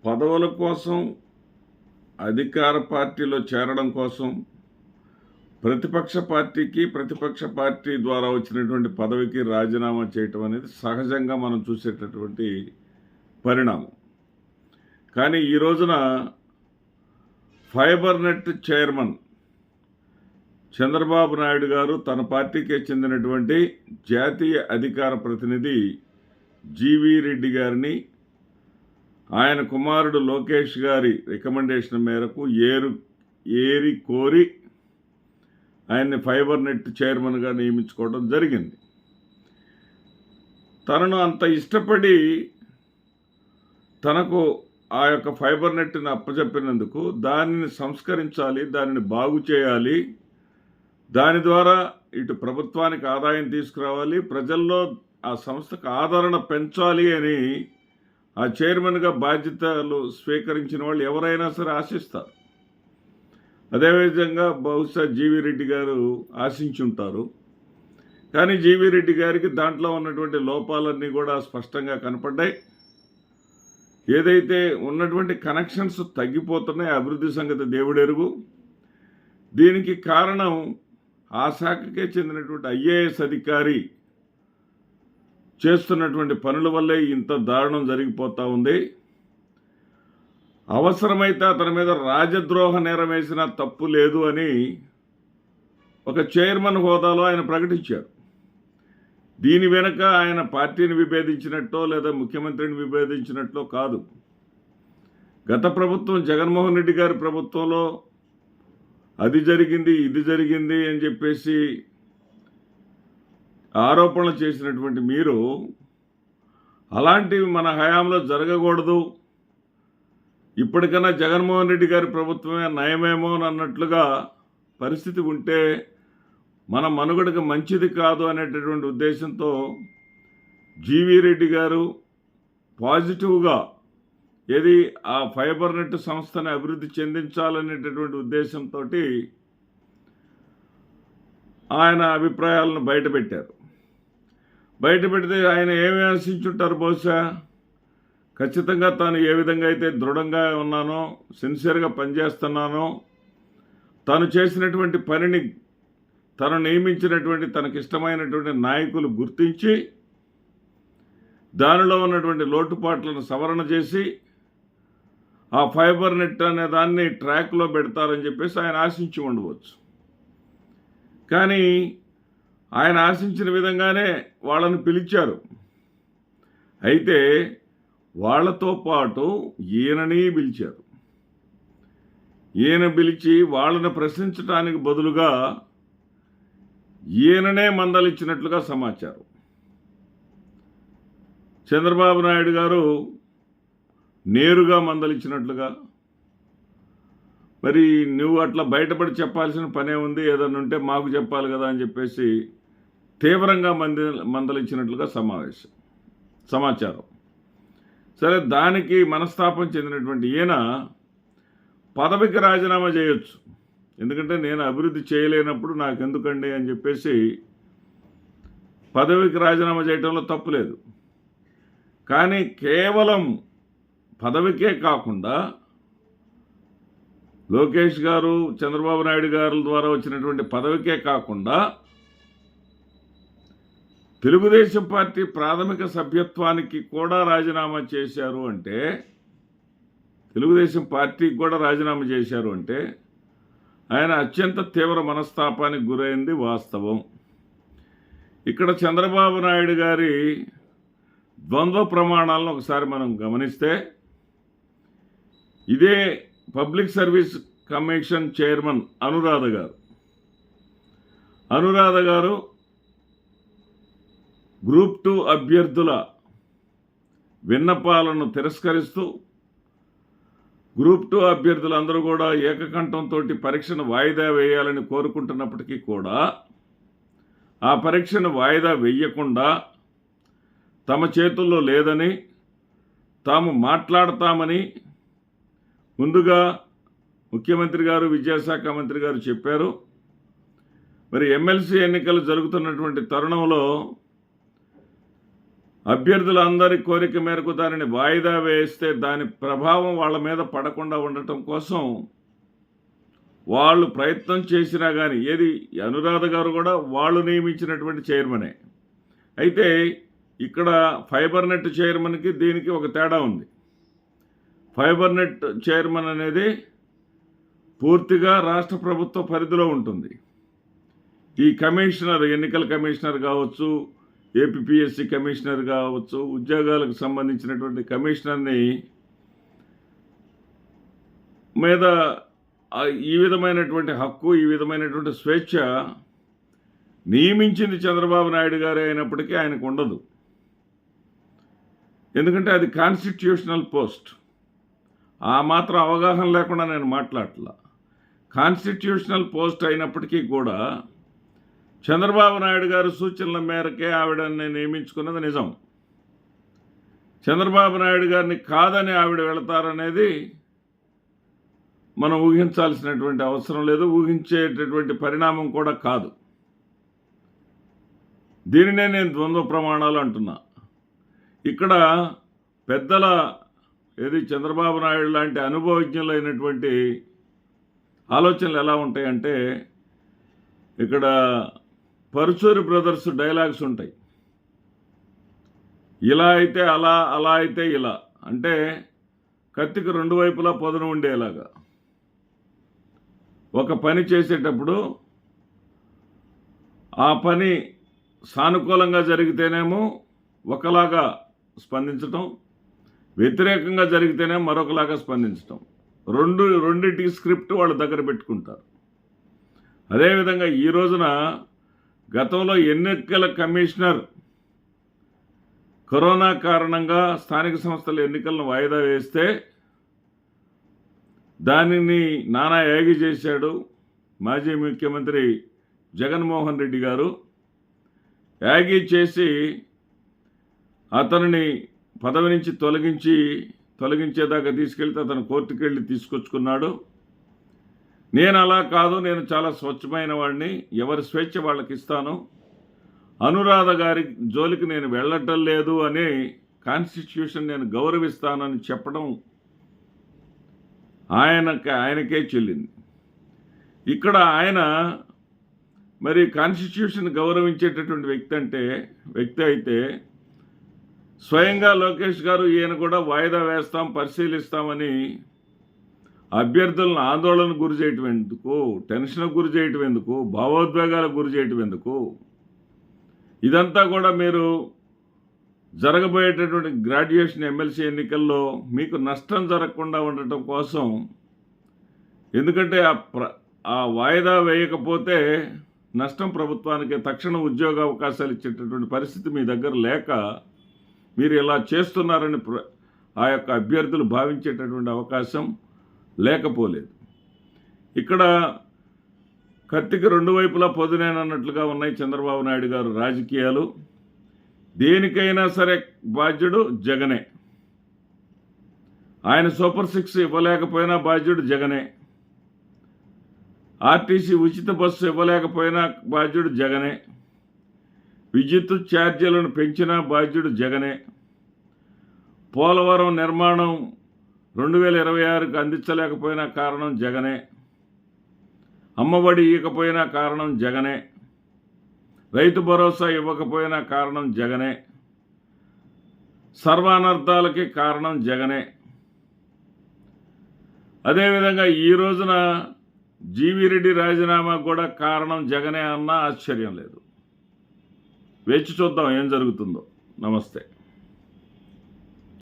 పదవుల కోసం, అధికార పార్టీలో చేరడం కోసం ప్రతిపక్ష పార్టీ ద్వారా వచ్చినటువంటి పదవికి రాజీనామా చేయటం అనేది సహజంగా మనం చూసేటటువంటి పరిణామం. కానీ ఈ రోజున fibre net chairman Chandrababu Naidu గారు తన పార్టీకే చెందినటువంటి జాతీయ అధికార ప్రతినిధి జీవీ రెడ్డి గారిని ఆయన కుమారుడు లోకేష్ గారి రికమెండేషన్ మేరకు ఏరి కోరి ఆయన్ని ఫైబర్ నెట్ చైర్మన్గా నియమించుకోవడం జరిగింది. తనను అంత ఇష్టపడి తనకు ఆ యొక్క ఫైబర్ నెట్ని అప్పచెప్పినందుకు దానిని సంస్కరించాలి, దానిని బాగు చేయాలి, దాని ద్వారా ఇటు ప్రభుత్వానికి ఆదాయం తీసుకురావాలి, ప్రజల్లో ఆ సంస్థకు ఆదరణ పెంచాలి అని ఆ చైర్మన్గా బాధ్యతలు స్వీకరించిన వాళ్ళు ఎవరైనా సరే ఆశిస్తారు. అదేవిధంగా బహుశా జీవీ రెడ్డి గారు ఆశించుంటారు. కానీ జీవీ రెడ్డి గారికి దాంట్లో ఉన్నటువంటి లోపాలన్నీ కూడా స్పష్టంగా కనపడ్డాయి. ఏదైతే ఉన్నటువంటి కనెక్షన్స్ తగ్గిపోతున్నాయి, అభివృద్ధి సంగతి దేవుడెరుగు. దీనికి కారణం ఆ శాఖకే చెందినటువంటి ఐఏఎస్ అధికారి చేస్తున్నటువంటి పనుల వల్లే ఇంత దారుణం జరిగిపోతూ ఉంది. అవసరమైతే అతని మీద రాజద్రోహ నేరం వేసినా తప్పు లేదు అని ఒక చైర్మన్ హోదాలో ఆయన ప్రకటించారు. దీని వెనుక ఆయన పార్టీని విభేదించినట్టో లేదా ముఖ్యమంత్రిని విభేదించినట్లో కాదు. గత ప్రభుత్వం జగన్మోహన్ రెడ్డి గారి ప్రభుత్వంలో అది జరిగింది, ఇది జరిగింది అని చెప్పేసి ఆరోపణలు చేసినటువంటి మీరు అలాంటివి మన హయాంలో జరగకూడదు, ఇప్పటికన్నా జగన్మోహన్ రెడ్డి గారి ప్రభుత్వమే నయమేమో అన్నట్లుగా పరిస్థితి ఉంటే మన మనుగడకు మంచిది కాదు అనేటటువంటి ఉద్దేశంతో జీవీ రెడ్డి గారు పాజిటివ్గా ఏది ఆ ఫైబర్ నెట్ సంస్థని అభివృద్ధి చెందించాలనేటటువంటి ఉద్దేశంతో ఆయన అభిప్రాయాలను బయటపెట్టారు. బయటపెడితే ఆయన ఏమి ఆశించుంటారు? బహుశా ఖచ్చితంగా తాను ఏ విధంగా అయితే దృఢంగా ఉన్నానో, సిన్సియర్గా పనిచేస్తున్నానో, తాను చేసినటువంటి పనిని తను నియమించినటువంటి తనకిష్టమైనటువంటి నాయకులు గుర్తించి దానిలో ఉన్నటువంటి లోటుపాట్లను సవరణ చేసి ఆ ఫైబర్ నెట్ అనే దాన్ని ట్రాక్లో పెడతారని చెప్పేసి ఆయన ఆశించి ఉండవచ్చు. కానీ ఆయన ఆశించిన విధంగానే వాళ్ళని పిలిచారు. అయితే వాళ్ళతో పాటు ఈయనని పిలిచారు. ఈయన పిలిచి వాళ్ళని ప్రశ్నించడానికి బదులుగా ఈయననే మందలిచ్చినట్లుగా సమాచారం. చంద్రబాబు నాయుడు గారు నేరుగా మందలిచ్చినట్లుగా. మరి నువ్వు అట్లా బయటపడి చెప్పాల్సిన పనే ఉంది, ఏదన్నా ఉంటే మాకు చెప్పాలి కదా అని చెప్పేసి తీవ్రంగా మందలిచ్చినట్లుగా సమాచారం. సరే, దానికి మనస్తాపం చెందినటువంటి ఈయన పదవికి రాజీనామా చేయొచ్చు. ఎందుకంటే నేను అభివృద్ధి చేయలేనప్పుడు నాకెందుకండి అని చెప్పేసి పదవికి రాజీనామా చేయడంలో తప్పు లేదు. కానీ కేవలం పదవికే కాకుండా లోకేష్ గారు, చంద్రబాబు నాయుడు గారి ద్వారా వచ్చినటువంటి పదవికే కాకుండా తెలుగుదేశం పార్టీ ప్రాథమిక సభ్యత్వానికి కూడా రాజీనామా చేశారు అంటే, తెలుగుదేశం పార్టీకి కూడా రాజీనామా చేశారు అంటే ఆయన అత్యంత తీవ్ర మనస్తాపానికి గురైంది వాస్తవం. ఇక్కడ చంద్రబాబు నాయుడు గారి ద్వంద్వ ప్రమాణాలను ఒకసారి మనం గమనిస్తే, ఇదే public service commission chairman Anuradha గారు గ్రూప్ 2 అభ్యర్థుల విన్నపాలను తిరస్కరిస్తూ గ్రూప్ 2 అభ్యర్థులందరూ కూడా ఏకకంఠంతో పరీక్షను వాయిదా వేయాలని కోరుకుంటున్నప్పటికీ కూడా ఆ పరీక్షను వాయిదా వేయకుండా తమ చేతుల్లో లేదని, తాము మాట్లాడతామని ముందుగా ముఖ్యమంత్రి గారు, విద్యాశాఖ మంత్రి గారు చెప్పారు. మరి ఎమ్మెల్సీ ఎన్నికలు జరుగుతున్నటువంటి తరుణంలో అభ్యర్థులందరి కోరిక మేరకు దానిని వాయిదా వేస్తే దాని ప్రభావం వాళ్ళ మీద పడకుండా ఉండటం కోసం వాళ్ళు ప్రయత్నం చేసినా కానీ ఏది అనురాధ గారు కూడా వాళ్ళు నియమించినటువంటి చైర్మనే. అయితే ఇక్కడ ఫైబర్ నెట్ చైర్మన్కి దీనికి ఒక తేడా ఉంది. ఫైబర్ నెట్ చైర్మన్ అనేది పూర్తిగా రాష్ట్ర ప్రభుత్వ పరిధిలో ఉంటుంది. ఈ కమిషనర్, ఎన్నికల కమిషనర్ కావచ్చు, ఏపీపీఎస్సీ కమిషనర్ కావచ్చు, ఉద్యోగాలకు సంబంధించినటువంటి కమిషనర్ని మీద ఈ విధమైనటువంటి హక్కు, ఈ విధమైనటువంటి స్వేచ్ఛ నియమించింది చంద్రబాబు నాయుడు గారే అయినప్పటికీ ఆయనకు ఉండదు. ఎందుకంటే అది కాన్స్టిట్యూషనల్ పోస్ట్. ఆ మాత్రం అవగాహన లేకుండా నేను మాట్లాడట్లా. కాన్స్టిట్యూషనల్ పోస్ట్ అయినప్పటికీ కూడా చంద్రబాబు నాయుడు గారు సూచనల మేరకే ఆవిడని నియమించుకున్నది నిజం. చంద్రబాబు నాయుడు గారిని కాదని ఆవిడ వెళతారనేది మనం ఊహించాల్సినటువంటి అవసరం లేదు, ఊహించేటటువంటి పరిణామం కూడా కాదు. దీనినే నేను ద్వంద్వ ప్రమాణాలు అంటున్నా. ఇక్కడ పెద్దల ఏది చంద్రబాబు నాయుడు లాంటి అనుభవజ్ఞులైనటువంటి ఆలోచనలు ఎలా ఉంటాయంటే, ఇక్కడ పరుచూరి బ్రదర్స్ డైలాగ్స్ ఉంటాయి. ఇలా అయితే అలా, అలా అయితే ఇలా, అంటే కత్తికి రెండు వైపులా పొదను ఉండేలాగా. ఒక పని చేసేటప్పుడు ఆ పని సానుకూలంగా జరిగితేనేమో ఒకలాగా స్పందించటం, వ్యతిరేకంగా జరిగితేనే మరొకలాగా స్పందించటం. రెండింటికి స్క్రిప్ట్ వాళ్ళ దగ్గర పెట్టుకుంటారు. అదేవిధంగా ఈ రోజున గతంలో ఎన్నికల కమిషనర్ కరోనా కారణంగా స్థానిక సంస్థల ఎన్నికలను వాయిదా వేస్తే దానిని నానా యాగి చేశాడు మాజీ ముఖ్యమంత్రి జగన్మోహన్ రెడ్డి గారు. యాగి చేసి అతనిని పదవి నుంచి తొలగించేదాకా తీసుకెళ్తే అతను కోర్టుకు వెళ్ళి తీసుకొచ్చుకున్నాడు. నేను అలా కాదు, నేను చాలా స్వచ్ఛమైన వాడిని, ఎవరి స్వేచ్ఛ వాళ్ళకి ఇస్తాను, అనురాధ గారి జోలికి నేను వెళ్ళటం లేదు అని కాన్స్టిట్యూషన్ నేను గౌరవిస్తానని చెప్పడం ఆయనకే చెల్లింది. ఇక్కడ ఆయన మరి కాన్స్టిట్యూషన్ గౌరవించేటటువంటి వ్యక్తి అయితే స్వయంగా లోకేష్ గారు ఈయన కూడా వాయిదా వేస్తాం, పరిశీలిస్తామని అభ్యర్థులను ఆందోళనకు గురి చేయటం ఎందుకు, టెన్షన్కు గురి చేయటం ఎందుకు, భావోద్వేగాలకు గురి చేయటం ఎందుకు? ఇదంతా కూడా మీరు జరగబోయేటటువంటి గ్రాడ్యుయేషన్ ఎమ్మెల్సీ ఎన్నికల్లో మీకు నష్టం జరగకుండా ఉండటం కోసం. ఎందుకంటే ఆ వాయిదా వేయకపోతే నష్టం ప్రభుత్వానికి, తక్షణ ఉద్యోగ అవకాశాలు ఇచ్చేటటువంటి పరిస్థితి మీ దగ్గర లేక మీరు ఇలా చేస్తున్నారని ఆ యొక్క అభ్యర్థులు భావించేటటువంటి అవకాశం లేకపోలేదు. ఇక్కడ కత్తికి రెండు వైపులా పొదునేనన్నట్లుగా ఉన్నాయి చంద్రబాబు నాయుడు గారు రాజకీయాలు. దేనికైనా సరే బాధ్యుడు జగనే. ఆయన సూపర్ 6 ఇవ్వలేకపోయినా బాధ్యుడు జగనే. ఆర్టీసీ ఉచిత బస్సు ఇవ్వలేకపోయినా బాధ్యుడు జగనే. విద్యుత్ ఛార్జీలను పెంచినా బాధ్యుడు జగనే. పోలవరం నిర్మాణం 2026కు అందించలేకపోయినా కారణం జగనే. అమ్మఒడి ఇవ్వకపోయినా కారణం జగనే. రైతు భరోసా ఇవ్వకపోయినా కారణం జగనే. సర్వానర్థాలకి కారణం జగనే. అదేవిధంగా ఈ రోజున జీవిరెడ్డి రాజీనామా కూడా కారణం జగనే అన్నా ఆశ్చర్యం లేదు. వేచి చూద్దాం ఏం జరుగుతుందో. నమస్తే.